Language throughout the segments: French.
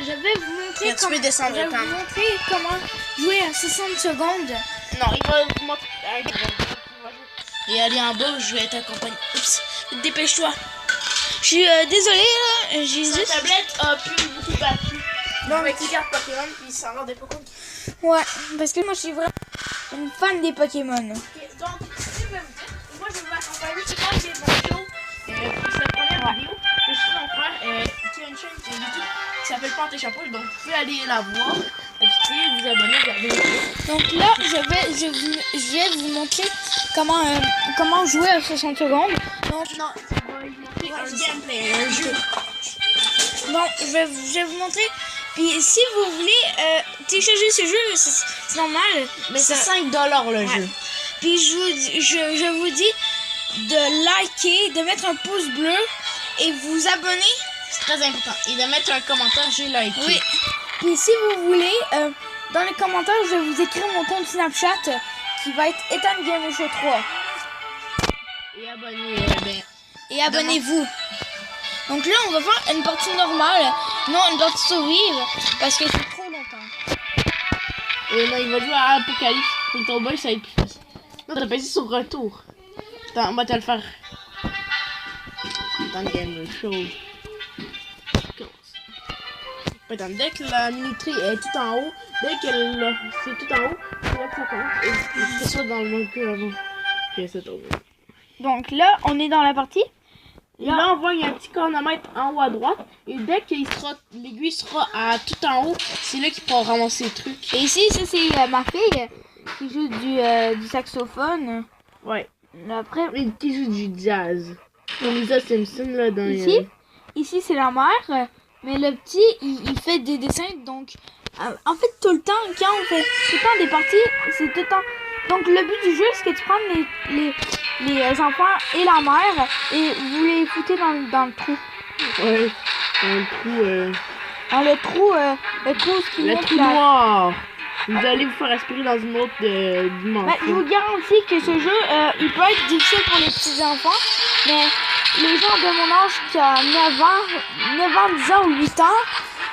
je vais vous montrer Tu peux descendre le temps. comment jouer à 60 secondes. Non, il va vous montrer. Et aller en bas, je vais t'accompagner. Oups, dépêche-toi. Je suis désolée, là. J'ai Sa juste... tablette a plus beaucoup de batterie. Non, avec les cartes Pokémon, puis il s'en rend des Pokémon. Ouais, parce que moi, je suis vraiment une fan des Pokémon. Okay, donc, si vous me dites, moi, je vais m'accompagner sur la vidéo. C'est la première vidéo. Je suis mon frère qui a une chaîne YouTube qui s'appelle Pante et Chapeau. Donc, vous pouvez aller la voir. Et puis, vous abonner, regarder les vidéos. Donc là, je vais vous montrer comment jouer à 60 secondes. Donc, Non, ça va vous montrer un gameplay, un jeu. bon, je vais vous montrer. Puis si vous voulez télécharger ce jeu, c'est normal. Mais c'est 5$ le jeu. Puis je vous dis de liker, de mettre un pouce bleu et vous abonner. C'est très important. Et de mettre un commentaire, j'ai liké. Oui. Puis si vous voulez, dans les commentaires, je vais vous écrire mon compte Snapchat qui va être Ethan Game Show 3. Et abonnez-vous. Donc là, on va faire une partie normale, non une partie survivre, parce que c'est trop longtemps. Et là, il va jouer à Apocalypse. Pour ton boy, ça va être plus facile. Non, t'as passé sur retour. Attends, on va te le faire. Dans le game show. Attends, dès que la minuterie est tout en haut, dès qu'elle c'est tout en haut, c'est là que ça commence. Et c'est ça dans le bunker avant. Ok, c'est tout. Donc là, on est dans la partie. Et là, on voit il y a un petit chronomètre en haut à droite. Et dès qu'il sera, l'aiguille sera à tout en haut, c'est là qu'il pourra ramasser le truc. Et ici, ça c'est ma fille qui joue du saxophone. Ouais. Après, Et qui joue du jazz. Comme Lisa Simpson là dans ici c'est la mère. Mais le petit, il fait des dessins. Donc, en fait, tout le temps, quand on fait tout le temps des parties, c'est tout le temps. Donc, le but du jeu, c'est que tu prends les enfants et la mère et vous les foutez dans le trou. Ouais. Dans le trou. Dans le trou, ce qui Le montre trou noir. Vous allez vous faire aspirer dans une autre dimension. Je vous garantis que ce jeu, il peut être difficile pour les petits enfants, mais les gens de mon âge qui a 9 ans, 10 ans ou 8 ans,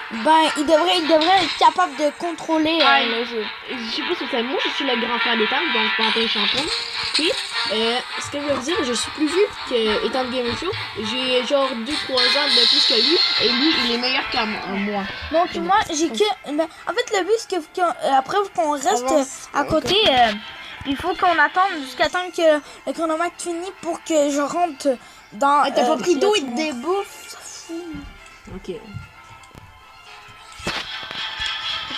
ben, ils devraient être capables de contrôler le jeu. Je sais pas si c'est moi, je suis le grand frère d'Ethan, donc Pantin et Champion. Puis, ce que je veux dire, je suis plus vieux que Ethan Game Show. J'ai genre 2-3 ans de plus que lui, et lui, il est meilleur qu'à moi. Donc, moi, j'ai que. Mais, en fait, le but, c'est après qu'on reste à côté, il faut qu'on attende jusqu'à temps que le chronomètre finisse pour que je rentre dans. T'as pas pris d'eau et de débouffe, ça fout. Ok.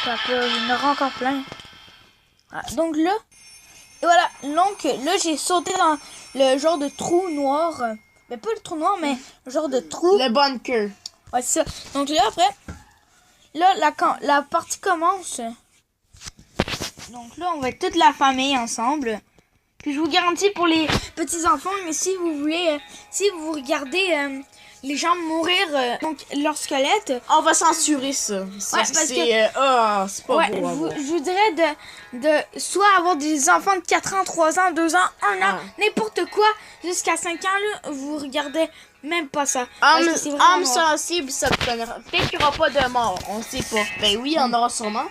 Il y en aura encore plein. Ah, donc là, et voilà. Donc là, j'ai sauté dans le genre de trou noir. Mais pas le trou noir, mais le genre de trou. Le bunker. Ouais, c'est ça. Donc là, après, là, la partie commence. Donc là, on va être toute la famille ensemble. Puis je vous garantis pour les petits enfants, mais si vous voulez, si vous regardez les gens mourir, donc leur squelette. On va censurer ça. Parce que c'est pas beau. Je vous dirais de soit avoir des enfants de 4 ans, 3 ans, 2 ans, 1 an, n'importe quoi, jusqu'à 5 ans, là, vous regardez même pas ça. Âme sensible, ça te connaîtra. Peut-être qu'il n'y aura pas de mort, on sait pas. Ben oui, il y en aura sûrement.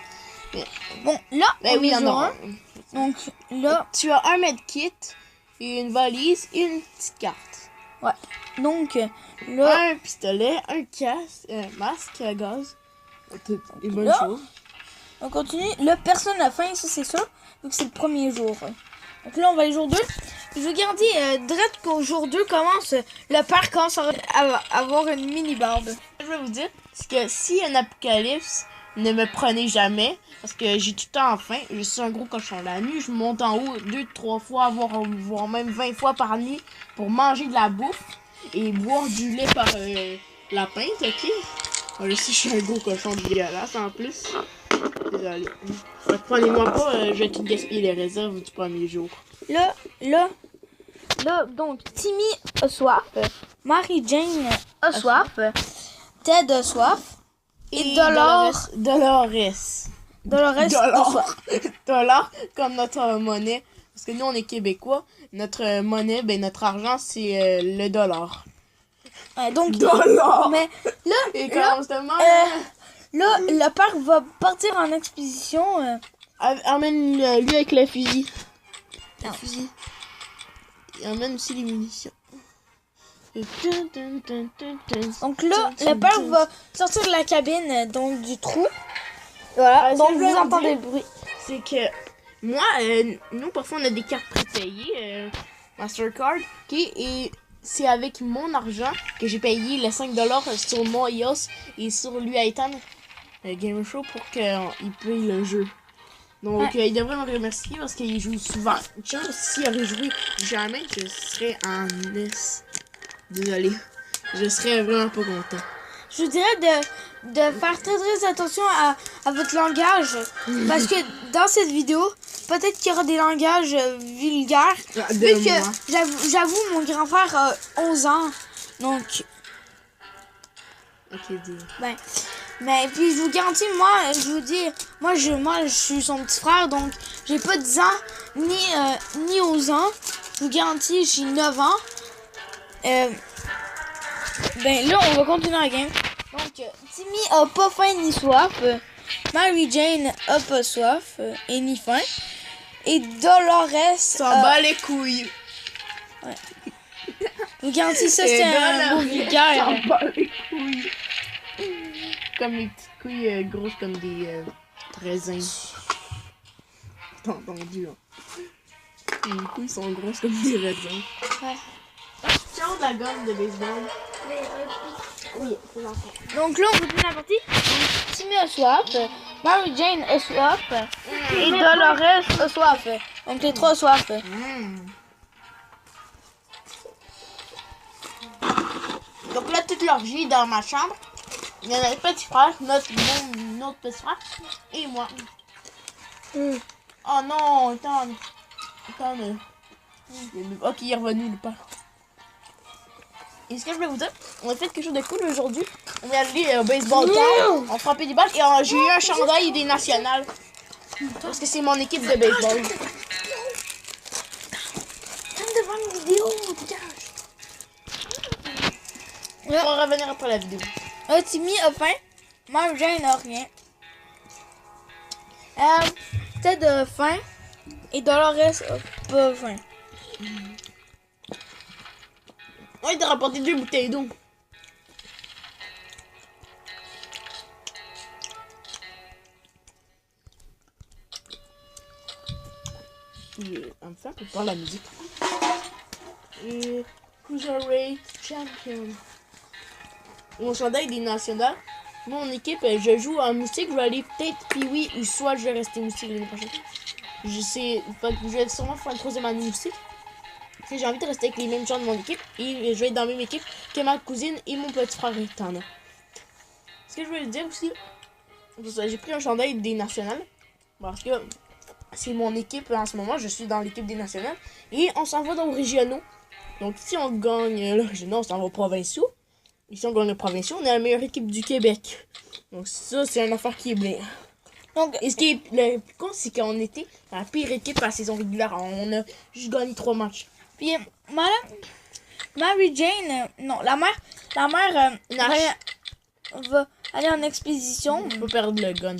Mais... Bon, là, ben oui, il y en aura. Donc là, tu as un medkit, une valise et une petite carte. Ouais. Donc là, un pistolet, un casque, un masque à gaz. Des bonnes choses. On continue. Là, personne n'a faim, ça c'est ça. Donc c'est le premier jour. Donc là, on va aller jour 2. Je vous garantis, direct qu'au jour 2 commence, le père commence à avoir une mini-barbe. Ce que je vais vous dire, c'est que si un apocalypse, ne me prenez jamais, parce que j'ai tout le temps faim. Je suis un gros cochon. La nuit, je monte en haut 2-3 fois, voire même 20 fois par nuit pour manger de la bouffe et boire du lait par la pinte, ok? Je sais, je suis un gros cochon dégueulasse en plus. Désolé. Prenez-moi pas, je vais tout gaspiller les réserves du premier jour. Là, donc, Timmy a soif, Mary-Jane a soif, Ted a soif, et Dolores Dollar comme notre monnaie. Parce que nous, on est Québécois. Notre monnaie, ben notre argent, c'est le dollar. Donc, dollar! Mais là, et quand on se demande... Là, le père va partir en expédition. Emmène lui avec le fusil. Le Non. fusil. Il emmène aussi les munitions. Donc là, le père va sortir de la cabine, donc du trou. Voilà, donc vous entendez le bruit. C'est que moi, nous, parfois, on a des cartes prépayées, Mastercard, et c'est avec mon argent que j'ai payé les 5$ sur mon iOS et sur lui Ethan Game Show pour qu'il paye le jeu. Donc, il devrait me remercier parce qu'il joue souvent. Genre, s'il aurait joué jamais, je serais en laisse. Désolé. Je serais vraiment pas content. Je vous dirais de faire très très attention à votre langage. Parce que dans cette vidéo, peut-être qu'il y aura des langages vulgaires. Vu que j'avoue, mon grand frère a 11 ans. Donc, Ok, dis. ben, mais puis je vous garantis, moi, je vous dis, moi je suis son petit frère, donc j'ai pas 10 ans, ni 11 ans. Je vous garantis, j'ai 9 ans. Ben là, on va continuer la game. Donc, Timmy a pas faim ni soif. Mary Jane a pas soif et ni faim. Et Dolores S'en bat les couilles. je vous garantis, ça c'est un mot vulgaire. S'en bat les couilles. Comme les petites couilles grosses comme des raisins. T'as entendu, hein? Les couilles sont grosses comme des raisins. Ouais. Ciao de la gomme de baseball. Oui, c'est l'enfant. Donc là, on continue la partie. Donc, Timmy a soif. Mary Jane a soif. Et Dolores a soif. Donc les trois ont soif. Donc là, toute l'orgie dans ma chambre. Il y en a le petit frère, notre petit frère, et moi. Oh non, attends. Ok, il est revenu le père. Et ce que je voulais vous dire, on a fait quelque chose de cool aujourd'hui. On est allé au baseball town, on frappait des balles et j'ai eu un chandail des nationales. Parce que c'est mon équipe de baseball. Devant une vidéo, On va revenir après la vidéo. Timmy a faim. Mary Jane n'a rien. Ted a faim. Et Dolores a pas faim. On t'a rapporté 2 bouteilles d'eau. Enfin, on parle la musique. Et Cruiserweight Champion. Mon chandail des nationales. Mon équipe, je joue en moustique. Je vais aller peut-être Pee-Wee ou soit je vais rester moustique l'année prochaine. Je vais sûrement faire une 3e année moustique. J'ai envie de rester avec les mêmes gens de mon équipe. Et je vais être dans la même équipe que ma cousine et mon petit frère Ethan. Ce que je voulais dire aussi, j'ai pris un chandail des nationales. Parce que c'est mon équipe en ce moment. Je suis dans l'équipe des nationales. Et on s'en va dans les régionaux. Donc si on gagne le régional, on s'en va aux provinciaux. Et si on gagne les provinciaux, on est la meilleure équipe du Québec. Donc ça, c'est une affaire qui est bien. Donc, et ce qui est le plus con, c'est qu'on était la pire équipe à la saison régulière. On a juste gagné 3 matchs. Puis, Mary Jane, non, la mère va aller en expédition. On peut perdre le gun.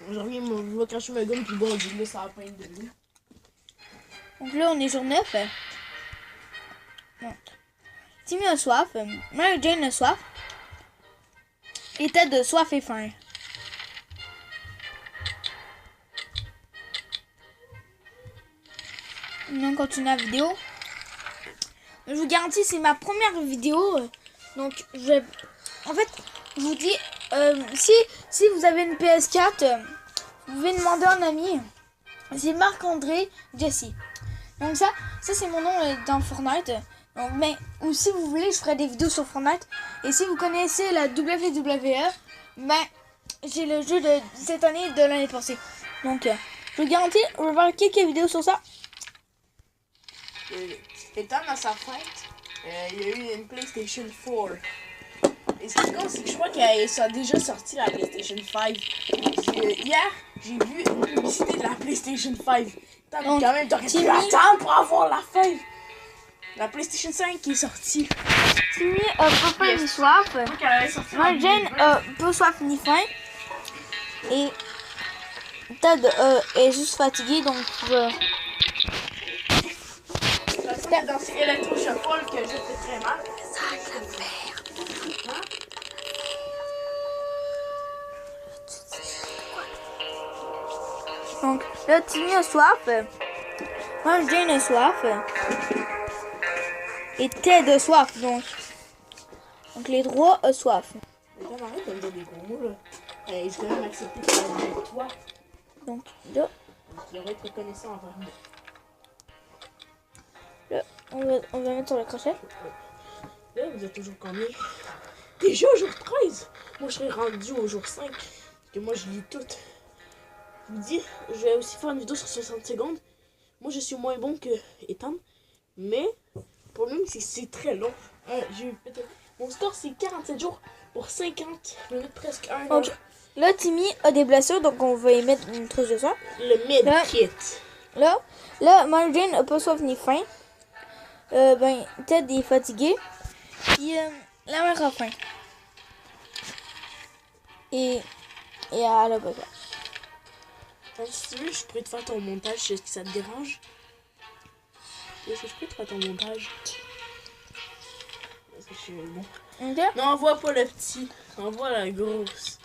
Aujourd'hui, je vais cacher ma gun, puis bon, je laisse ça à peine de lui. Donc là, on est jour 9. Donc, Timmy a soif. Mary Jane a soif. Et Ted a soif et faim. On continue la vidéo. Je vous garantis, c'est ma première vidéo. Donc, en fait, je vous dis, si vous avez une PS4, vous pouvez demander à un ami. C'est Marc-André Jesse. Donc ça c'est mon nom dans Fortnite. Donc, mais ou si vous voulez, je ferai des vidéos sur Fortnite. Et si vous connaissez la WWE, ben j'ai le jeu de cette année et de l'année passée. Donc, je vous garantis, je vais faire quelques vidéos sur ça. Étant dans sa fête, il y a eu une PlayStation 4. Et ce qui compte, c'est que je crois qu'elle a déjà sorti la PlayStation 5. Hier, j'ai vu une publicité de la PlayStation 5. Quand même, t'aurais pu attendre pour avoir la 5. La PlayStation 5 qui est sortie. Timmy a pas faim ni soif. Mary Jane a pas soif ni faim. Et Ted est juste fatigué, donc C'est dans ces électrochocs que je fais très mal. Donc là, Timmy a soif. Mary Jane a soif. Et Ted a soif, donc les trois ont soif. Mais quand arrête de me dire des gros mots, là. Je dois même accepter que c'est avec toi. Donc là, Je devrais être reconnaissant envers moi. là on va mettre sur le crochet. Là, vous êtes toujours combien? Déjà au jour 13! Moi, je serais rendu au jour 5. Parce que moi, je lis tout. Je vous dis, je vais aussi faire une vidéo sur 60 secondes. Moi, je suis moins bon que Ethan. Mais, le problème, c'est que c'est très long. Mon score, c'est 47 jours pour 50 minutes, presque 1 heure. Donc là, Timmy a des blessures, donc on va y mettre une trousse de sang. Le medkit. Là, Mary Jane a pas soif ni faim. Ted est fatigué. Puis la mère a faim. Et elle a pas soif. Si tu veux, je pourrais te faire ton montage. Est-ce que ça te dérange? Est-ce que je peux te faire ton montage? Est-ce que je suis bon? Ok. Non, envoie pas le petit. Envoie la grosse.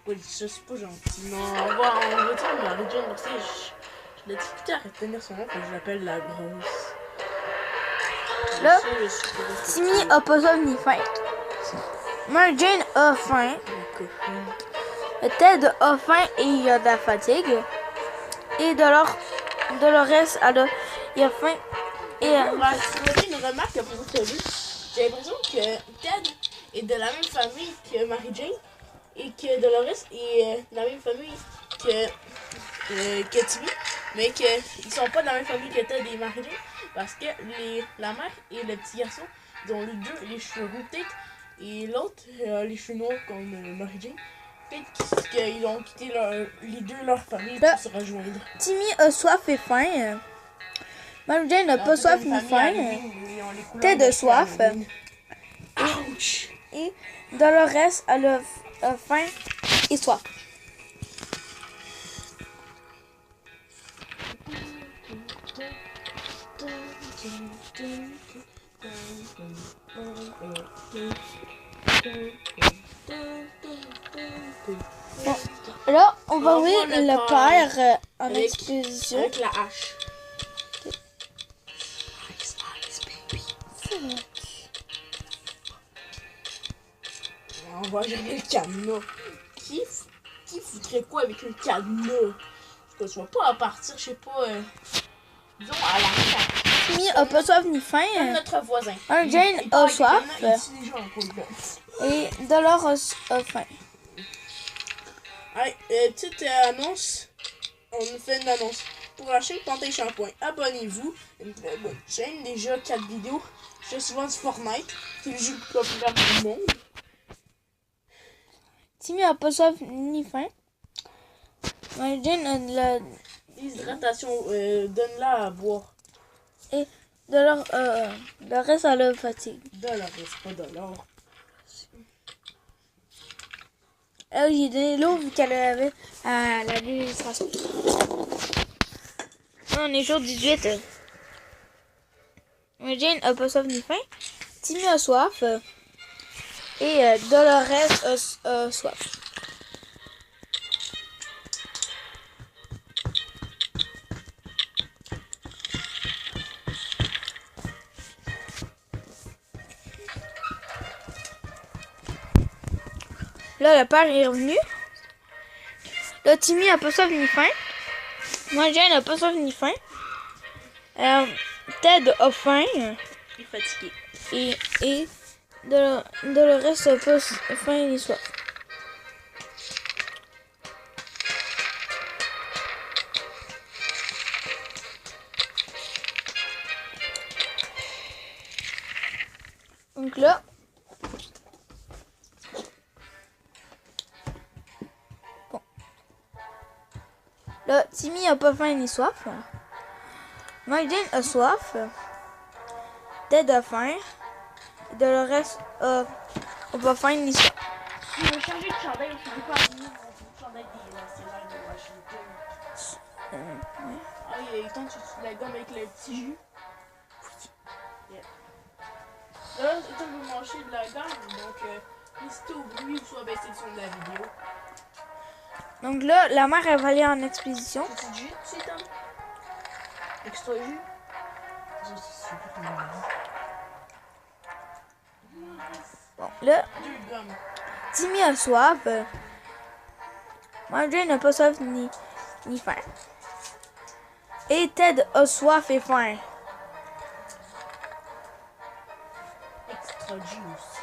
Je suis pas gentil. Non, on va dire Mary Jane parce que j'ai la difficulté à retenir son nom quand je l'appelle la grosse. Là, Timmy a pas soif ni faim. Mary Jane a faim. Ted a faim et il a de la fatigue. Et Dolores, il a faim. Et on va trouver une remarque à propos de lui. J'ai l'impression que Ted est de la même famille que Mary Jane et que Dolores est de la même famille que Timmy, mais qu'ils sont pas de la même famille que Ted et Mary Jane parce que la mère et le petit garçon, ils ont les deux les cheveux roux peut-être et l'autre les cheveux noirs comme Mary Jane. Peut-être qu'ils ont quitté les deux leur famille pour se rejoindre. Timmy a soif et faim. Mary Jane n'a pas soif ni faim. Ted a soif. Ouch! Et Dolores a faim et soif. Bon, là, on va ouvrir le père en exposition. Avec la hache. On va jamais le cadenas. Qui foutrait quoi avec un cadenas? Je ne pas à partir, je sais pas, disons à la chasse. Timmy a pas soif ni faim. Comme notre voisin. Jane a soif. Et Dolores a faim. Allez, petite annonce. On nous fait une annonce. Pour la chaîne Pantin Shampoing, abonnez-vous. Une très bonne chaîne, déjà 4 vidéos. Je fais souvent du Fortnite. C'est le jeu le plus populaire du monde. Timmy a pas soif ni faim. Jane a de la Déshydratation, donne-la à boire. Et Dolores a la fatigue. Dolores, pas Dolores. J'ai donné l'eau vu qu'elle avait à la démonstration. On est jour 18. Jane a pas soif ni faim. Timmy a soif. Et Dolores a soif. Là, le père est revenu. Là, Timmy a pas soif ni faim. Jane a pas soif ni faim. Ted a faim. Il est fatigué. Et Dolores a pas faim ni soif. Donc là, Timmy a pas faim ni soif. Jane a soif. Ted a faim. Et de le reste, on va faire une histoire. Je vais changer de chandail, je vais pas venir mon chandail des nationales de Washington. Ouais. Ah, il y a temps que tu te la gomme avec le petit jus. Yeah. Là, c'est temps que vous mangez de la gomme, donc restez au bruit ou soit baissez le son de la vidéo. Donc là, la mère, elle va aller en expédition. Petit jus, tu sais, Tom? Extra jus? Ça, c'est super ton Bon, là, deux gommes. Timmy a soif. Marjorie n'a pas soif ni faim. Et Ted a soif et faim. Extra juice.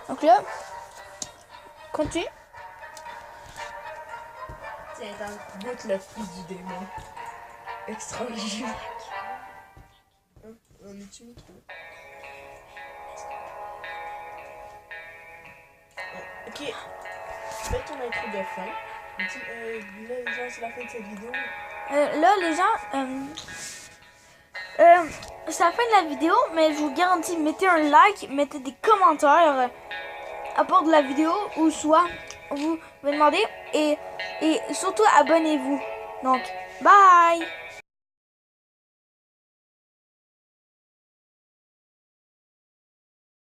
Donc là, continue. Tiens, goûte le fruit du démon. Extra jus. On est-tu mis trop? Ok. Mets ton intro de fin. Là, les gens, c'est la fin de cette vidéo. Là, les gens, c'est la fin de la vidéo, mais je vous garantis, mettez un like, mettez des commentaires à part de la vidéo, ou soit vous me demandez, et surtout abonnez-vous. Donc, bye!